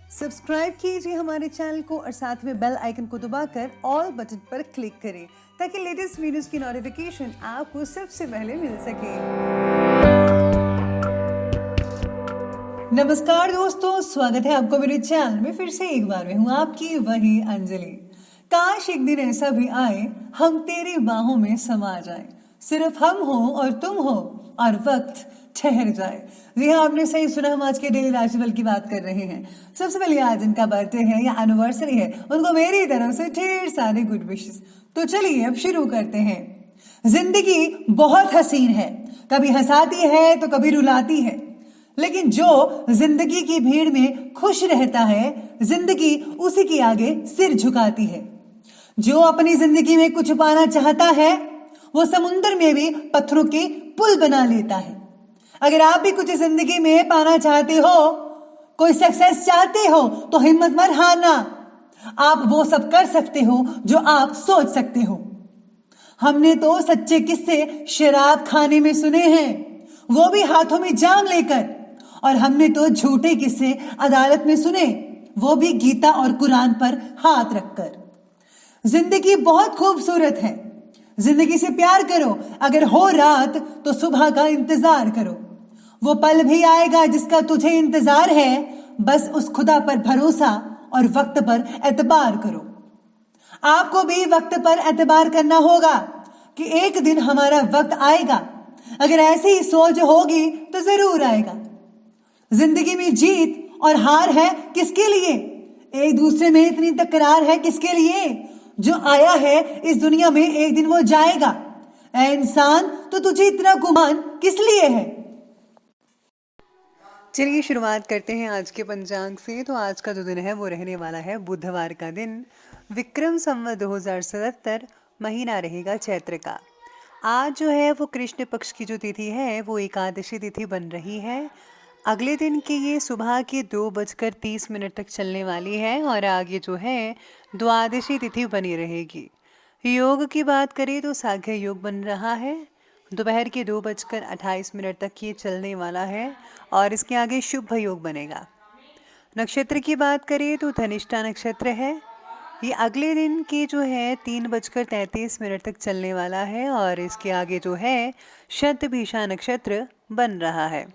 Subscribe कीजिए हमारे channel को और साथ में बेल आइकन को दबाकर ऑल बटन पर क्लिक करें ताकि लेटेस्ट वीडियोस की नोटिफिकेशन आपको सबसे पहले मिल सके। नमस्कार दोस्तों, स्वागत है आपको मेरे चैनल में। फिर से एक बार मैं हूँ आपकी वही अंजलि। काश एक दिन ऐसा भी आए हम तेरी बाहों में समा जाए, सिर्फ हम हो और तुम हो और वक्त ठहर जाए। जी हाँ, आपने सही सुना, हम आज के डेली राशिफल की बात कर रहे हैं। सबसे पहले आज जिनका बर्थडे है या एनिवर्सरी है उनको मेरी तरफ से ढेर सारे गुड विशेस। तो चलिए अब शुरू करते हैं। जिंदगी बहुत हसीन है, कभी हंसाती है तो कभी रुलाती है, लेकिन जो जिंदगी की भीड़ में खुश रहता है जिंदगी उसी के आगे सिर झुकाती है। जो अपनी जिंदगी में कुछ पाना चाहता है वो समुंदर में भी पत्थरों के पुल बना लेता है। अगर आप भी कुछ जिंदगी में पाना चाहते हो, कोई सक्सेस चाहते हो तो हिम्मत मत हारना। आप वो सब कर सकते हो जो आप सोच सकते हो। हमने तो सच्चे किस्से शराब खाने में सुने हैं, वो भी हाथों में जाम लेकर, और हमने तो झूठे किस्से अदालत में सुने, वो भी गीता और कुरान पर हाथ रखकर। जिंदगी बहुत खूबसूरत है, जिंदगी से प्यार करो। अगर हो रात तो सुबह का इंतजार करो। वो पल भी आएगा जिसका तुझे इंतजार है, बस उस खुदा पर भरोसा और वक्त पर एतबार करो। आपको भी वक्त पर एतबार करना होगा कि एक दिन हमारा वक्त आएगा। अगर ऐसी ही सोच होगी तो जरूर आएगा। जिंदगी में जीत और हार है किसके लिए? एक दूसरे में इतनी तकरार है किसके लिए? जो आया है इस दुनिया में एक दिन वो जाएगा। ऐ इंसान, तो तुझे इतना गुमान किस लिए है? चलिए शुरुआत करते हैं आज के पंचांग से। तो आज का जो दिन है वो रहने वाला है बुधवार का दिन। विक्रम संवत 2077, महीना रहेगा चैत्र का। आज जो है वो कृष्ण पक्ष की जो तिथि है वो एकादशी तिथि बन रही है। अगले दिन की ये सुबह के 2:30 तक चलने वाली है और आगे जो है द्वादशी तिथि बनी रहेगी। योग की बात करें तो साघ्य योग बन रहा है। दोपहर के 2:28 तक ये चलने वाला है और इसके आगे शुभ योग बनेगा। नक्षत्र की बात करें तो धनिष्ठा नक्षत्र है। ये अगले दिन के जो है 3:33 तक चलने वाला है और इसके आगे जो है शतभिषा नक्षत्र बन रहा है।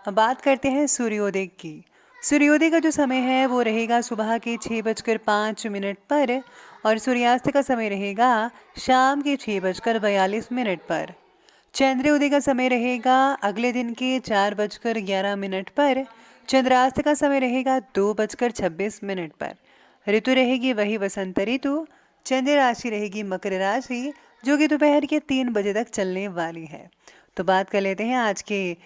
अब बात करते हैं सूर्योदय की। सूर्योदय का जो समय है वो रहेगा सुबह के 6:05 पर और सूर्यास्त का समय रहेगा शाम के 6:42 पर। चंद्रोदय का समय रहेगा अगले दिन के 4:11 पर। चंद्रास्त का समय रहेगा 2:26 पर। ऋतु रहेगी वही वसंत ऋतु। चंद्र राशि रहेगी मकर राशि, जो कि दोपहर के 3 बजे तक चलने वाली है। तो बात कर लेते हैं आज के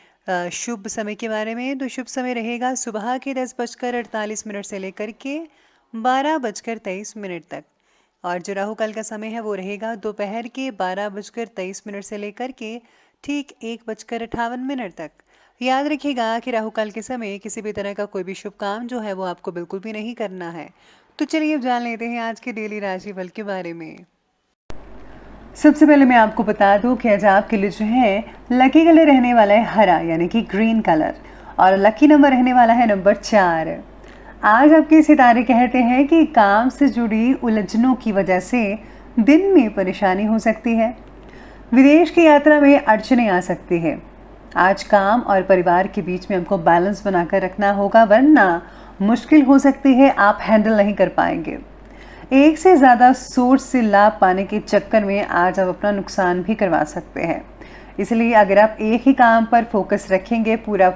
शुभ समय के बारे में। तो शुभ समय रहेगा सुबह के 10:48 से लेकर के 12:23 तक और जो राहु काल का समय है वो रहेगा दोपहर के 12:23 से लेकर के ठीक 1:58 तक। याद रखिएगा कि राहु काल के समय किसी भी तरह का कोई भी शुभ काम जो है वो आपको बिल्कुल भी नहीं करना है। तो चलिए अब जान लेते हैं आज के डेली राशिफल के बारे में। सबसे पहले मैं आपको बता दूं कि आज आपके लिए जो है लकी कलर रहने वाला है हरा, यानी कि ग्रीन कलर, और लकी नंबर रहने वाला है नंबर 4। आज आपके सितारे कहते हैं कि काम से जुड़ी उलझनों की वजह से दिन में परेशानी हो सकती है। विदेश की यात्रा में अड़चनें आ सकती है। आज काम और परिवार के बीच में हमको बैलेंस बनाकर रखना होगा, वरना मुश्किल हो सकती है, आप हैंडल नहीं कर पाएंगे। एक से ज़्यादा सोर्स से लाभ पाने के चक्कर में आज आप अपना नुकसान भी करवा सकते हैं। इसलिए अगर आप एक ही काम पर फोकस रखेंगे पूरा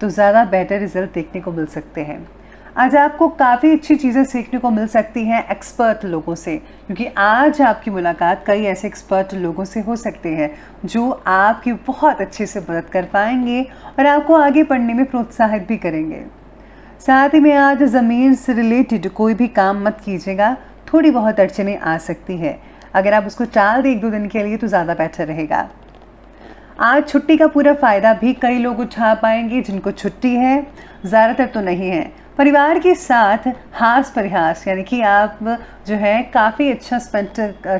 तो ज़्यादा बेटर रिजल्ट देखने को मिल सकते हैं। आज आपको काफ़ी अच्छी चीज़ें सीखने को मिल सकती हैं एक्सपर्ट लोगों से, क्योंकि आज आपकी मुलाकात कई ऐसे एक्सपर्ट लोगों से हो सकते हैं जो आपकी बहुत अच्छे से मदद कर पाएंगे और आपको आगे बढ़ने में प्रोत्साहित भी करेंगे। साथ ही में आज ज़मीन से रिलेटेड कोई भी काम मत कीजिएगा, थोड़ी बहुत अड़चनें आ सकती है। अगर आप उसको टाल दें 1-2 दिन के लिए तो ज़्यादा बेटर रहेगा। आज छुट्टी का पूरा फ़ायदा भी कई लोग उठा पाएंगे जिनको छुट्टी है, ज़्यादातर तो नहीं है। परिवार के साथ हास परिहास यानी कि आप जो है काफ़ी अच्छा स्पेंड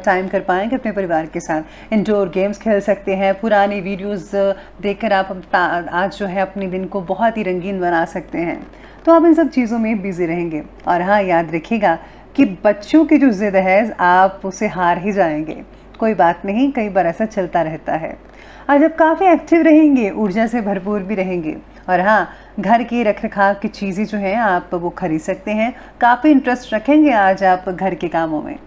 टाइम कर पाएंगे अपने परिवार के साथ। इंडोर गेम्स खेल सकते हैं, पुरानी वीडियोस देखकर आप आज जो है अपने दिन को बहुत ही रंगीन बना सकते हैं। तो आप इन सब चीज़ों में बिज़ी रहेंगे। और हाँ, याद रखिएगा कि बच्चों की जो ज़िद है आप उसे हार ही जाएंगे। कोई बात नहीं, कई बार ऐसा चलता रहता है। आज आप काफ़ी एक्टिव रहेंगे, ऊर्जा से भरपूर भी रहेंगे। और हाँ, घर की रख रखाव की चीज़ें जो हैं आप वो खरीद सकते हैं। काफ़ी इंटरेस्ट रखेंगे आज आप घर के कामों में।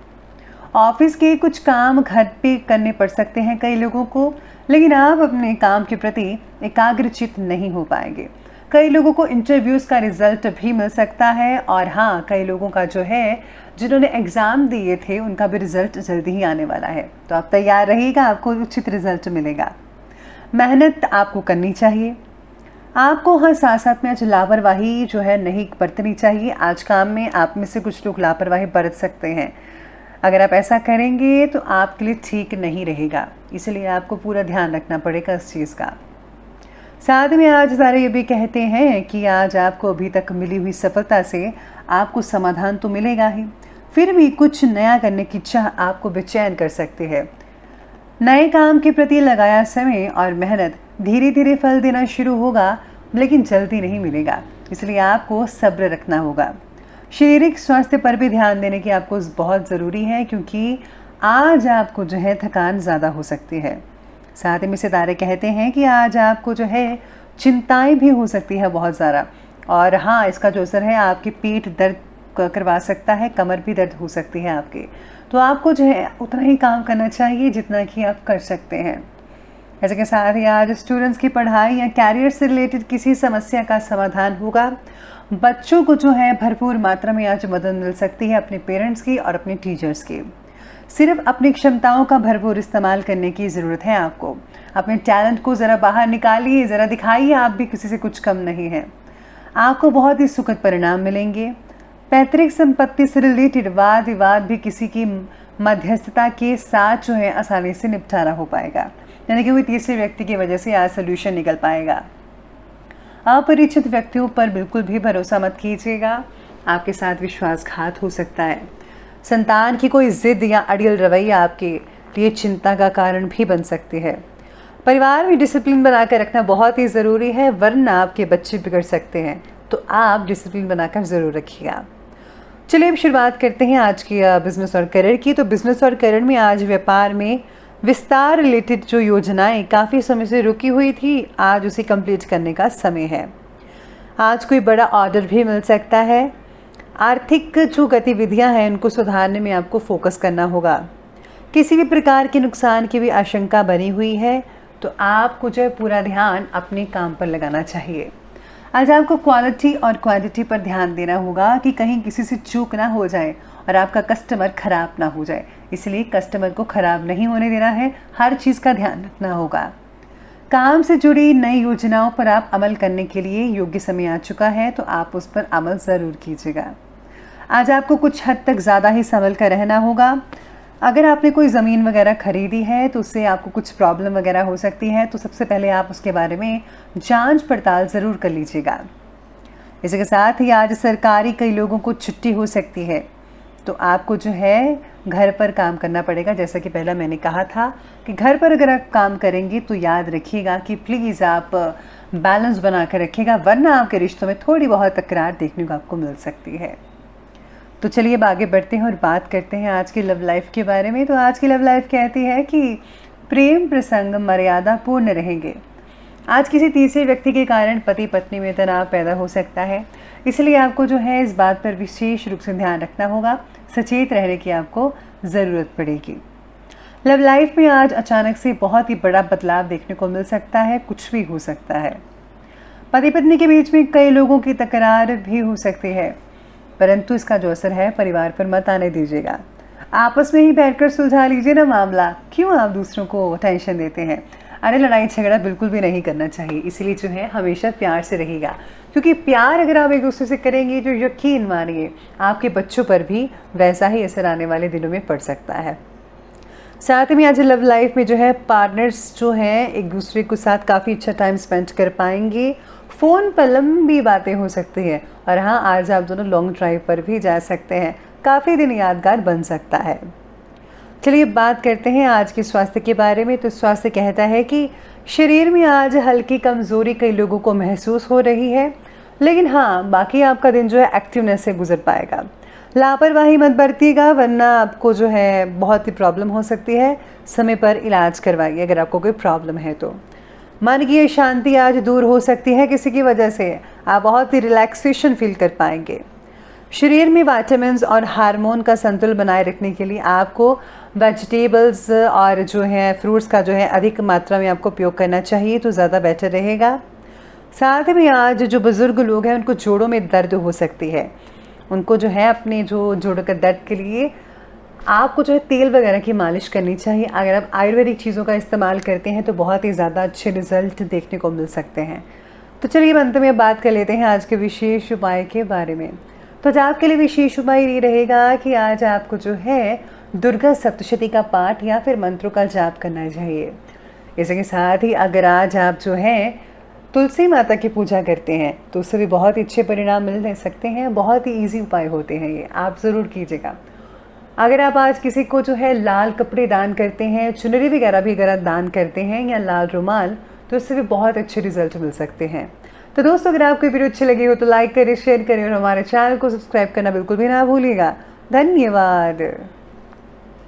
ऑफिस के कुछ काम घर पे करने पड़ सकते हैं कई लोगों को, लेकिन आप अपने काम के प्रति एकाग्रचित नहीं हो पाएंगे। कई लोगों को इंटरव्यूज़ का रिजल्ट भी मिल सकता है। और हाँ, कई लोगों का जो है जिन्होंने एग्ज़ाम दिए थे उनका भी रिजल्ट जल्दी ही आने वाला है। तो आप तैयार रहिएगा, आपको उचित रिजल्ट मिलेगा। मेहनत आपको करनी चाहिए। आपको हर साथ साथ में आज लापरवाही जो है नहीं बरतनी चाहिए। आज काम में आप में से कुछ लोग लापरवाही बरत सकते हैं। अगर आप ऐसा करेंगे तो आपके लिए ठीक नहीं रहेगा, इसलिए आपको पूरा ध्यान रखना पड़ेगा इस चीज़ का। साथ में आज सारे ये भी कहते हैं कि आज आपको अभी तक मिली हुई सफलता से आपको समाधान तो मिलेगा ही, फिर भी कुछ नया करने की चाह आपको बेचैन कर सकती है। नए काम के प्रति लगाया समय और मेहनत धीरे धीरे फल देना शुरू होगा, लेकिन जल्दी नहीं मिलेगा, इसलिए आपको सब्र रखना होगा। शारीरिक स्वास्थ्य पर भी ध्यान देने की आपको बहुत ज़रूरी है, क्योंकि आज आपको जो है थकान ज़्यादा हो सकती है। साथ में सितारे कहते हैं कि आज आपको जो है चिंताएं भी हो सकती है बहुत ज़्यादा। और हाँ, इसका जो असर है आपके पेट दर्द करवा सकता है, कमर भी दर्द हो सकती है आपके। तो आपको जो है उतना ही काम करना चाहिए जितना कि आप कर सकते हैं। ऐसे के साथ ही आज स्टूडेंट्स की पढ़ाई या कैरियर से रिलेटेड किसी समस्या का समाधान होगा। बच्चों को जो है भरपूर मात्रा में आज मदद मिल सकती है अपने पेरेंट्स की और अपने टीचर्स की। सिर्फ अपनी क्षमताओं का भरपूर इस्तेमाल करने की ज़रूरत है आपको। अपने टैलेंट को ज़रा बाहर निकालिए, ज़रा दिखाइए आप भी किसी से कुछ कम नहीं है। आपको बहुत ही सुखद परिणाम मिलेंगे। पैतृक संपत्ति से रिलेटेड वाद विवाद भी किसी की मध्यस्थता के साथ जो है आसानी से निपटारा हो पाएगा, यानी कि कोई तीसरे व्यक्ति की वजह से आज सोल्यूशन निकल पाएगा। अपरिचित व्यक्तियों पर बिल्कुल भी भरोसा मत कीजिएगा, आपके साथ विश्वासघात हो सकता है। संतान की कोई जिद या अड़ियल रवैया आपके लिए चिंता का कारण भी बन सकती है। परिवार में डिसिप्लिन बनाकर रखना बहुत ही ज़रूरी है, वरना आपके बच्चे बिगड़ सकते हैं। तो आप डिसिप्लिन बनाकर ज़रूर रखिएगा। चलिए अब शुरुआत करते हैं आज की बिज़नेस और करियर की। तो बिज़नेस और करियर में आज व्यापार में विस्तार रिलेटेड जो योजनाएं काफ़ी समय से रुकी हुई थी, आज उसे कंप्लीट करने का समय है। आज कोई बड़ा ऑर्डर भी मिल सकता है। आर्थिक जो गतिविधियां हैं उनको सुधारने में आपको फोकस करना होगा। किसी भी प्रकार के नुकसान की भी आशंका बनी हुई है, तो आपको जो है पूरा ध्यान अपने काम पर लगाना चाहिए। आज आपको क्वालिटी और क्वांटिटी पर ध्यान देना होगा कि कहीं किसी से चूक ना हो जाए और आपका कस्टमर खराब ना हो जाए, इसलिए कस्टमर को खराब नहीं होने देना है, हर चीज़ का ध्यान रखना होगा। काम से जुड़ी नई योजनाओं पर आप अमल करने के लिए योग्य समय आ चुका है, तो आप उस पर अमल ज़रूर कीजिएगा। आज आपको कुछ हद तक ज़्यादा ही संभल कर रहना होगा। अगर आपने कोई ज़मीन वगैरह खरीदी है तो उससे आपको कुछ प्रॉब्लम वगैरह हो सकती है, तो सबसे पहले आप उसके बारे में जांच पड़ताल ज़रूर कर लीजिएगा। इसी के साथ ही आज सरकारी कई लोगों को छुट्टी हो सकती है, तो आपको जो है घर पर काम करना पड़ेगा। जैसा कि पहला मैंने कहा था कि घर पर अगर आप काम करेंगे तो याद रखिएगा कि प्लीज़ आप बैलेंस बना कर रखिएगा, वरना आपके रिश्तों में थोड़ी बहुत तकरार देखने को आपको मिल सकती है। तो चलिए अब आगे बढ़ते हैं और बात करते हैं आज की लव लाइफ के बारे में। तो आज की लव लाइफ कहती है कि प्रेम प्रसंग मर्यादा पूर्ण रहेंगे। आज किसी तीसरे व्यक्ति के कारण पति पत्नी में तनाव पैदा हो सकता है, इसलिए आपको जो है इस बात पर विशेष रूप से ध्यान रखना होगा। सचेत रहने की आपको ज़रूरत पड़ेगी। लव लाइफ में आज अचानक से बहुत ही बड़ा बदलाव देखने को मिल सकता है, कुछ भी हो सकता है। पति पत्नी के बीच में कई लोगों की तकरार भी हो सकती है, परंतु इसका जो असर है परिवार पर मत आने दीजिएगा। आपस में ही बैठकर सुलझा लीजिए ना मामला, क्यों आप दूसरों को टेंशन देते हैं। अरे लड़ाई झगड़ा बिल्कुल भी नहीं करना चाहिए, इसलिए जो है हमेशा प्यार से रहेगा, क्योंकि प्यार अगर आप एक दूसरे से करेंगे जो यकीन मानिए आपके बच्चों पर भी वैसा ही असर आने वाले दिनों में पड़ सकता है। साथ में आज लव लाइफ में जो है पार्टनर्स जो हैं एक दूसरे के साथ काफ़ी अच्छा टाइम स्पेंड कर पाएंगे। फ़ोन पर लंबी बातें हो सकती है और हाँ, आज आप दोनों लॉन्ग ड्राइव पर भी जा सकते हैं। काफ़ी दिन यादगार बन सकता है। चलिए बात करते हैं आज के स्वास्थ्य के बारे में। तो स्वास्थ्य कहता है कि शरीर में आज हल्की कमज़ोरी कई लोगों को महसूस हो रही है, लेकिन हाँ, बाकी आपका दिन जो है एक्टिवनेस से गुजर पाएगा। लापरवाही मत बरतिएगा, वरना आपको जो है बहुत ही प्रॉब्लम हो सकती है। समय पर इलाज करवाइए अगर आपको कोई प्रॉब्लम है तो। मन की शांति आज दूर हो सकती है किसी की वजह से, आप बहुत ही रिलैक्सेशन फील कर पाएंगे। शरीर में विटामिन्स और हार्मोन का संतुलन बनाए रखने के लिए आपको वेजिटेबल्स और जो है फ्रूट्स का जो है अधिक मात्रा में आपको उपयोग करना चाहिए, तो ज़्यादा बेटर रहेगा। साथ में आज जो बुज़ुर्ग लोग हैं उनको जोड़ों में दर्द हो सकती है, उनको जो है अपने जो जोड़ों के दर्द के लिए आपको जो है तेल वगैरह की मालिश करनी चाहिए। अगर आप आयुर्वेदिक चीज़ों का इस्तेमाल करते हैं तो बहुत ही ज़्यादा अच्छे रिजल्ट देखने को मिल सकते हैं। तो चलिए अंत में बात कर लेते हैं आज के विशेष उपाय के बारे में। तो आज आपके लिए विशेष उपाय ये रहेगा कि आज आपको जो है दुर्गा सप्तशती का पाठ या फिर मंत्रों का जाप करना चाहिए। इसके साथ ही अगर आज आप जो है तुलसी माता की पूजा करते हैं तो उससे भी बहुत ही अच्छे परिणाम मिल सकते हैं। बहुत ही ईजी उपाय होते हैं ये, आप ज़रूर कीजिएगा। अगर आप आज किसी को जो है लाल कपड़े दान करते हैं, चुनरी वगैरह भी अगर आप दान करते हैं या लाल रुमाल, तो उससे भी बहुत अच्छे रिजल्ट मिल सकते हैं। तो दोस्तों, अगर आपको वीडियो अच्छी लगी हो तो लाइक करें, शेयर करें और हमारे चैनल को सब्सक्राइब करना बिल्कुल भी ना भूलिएगा। धन्यवाद।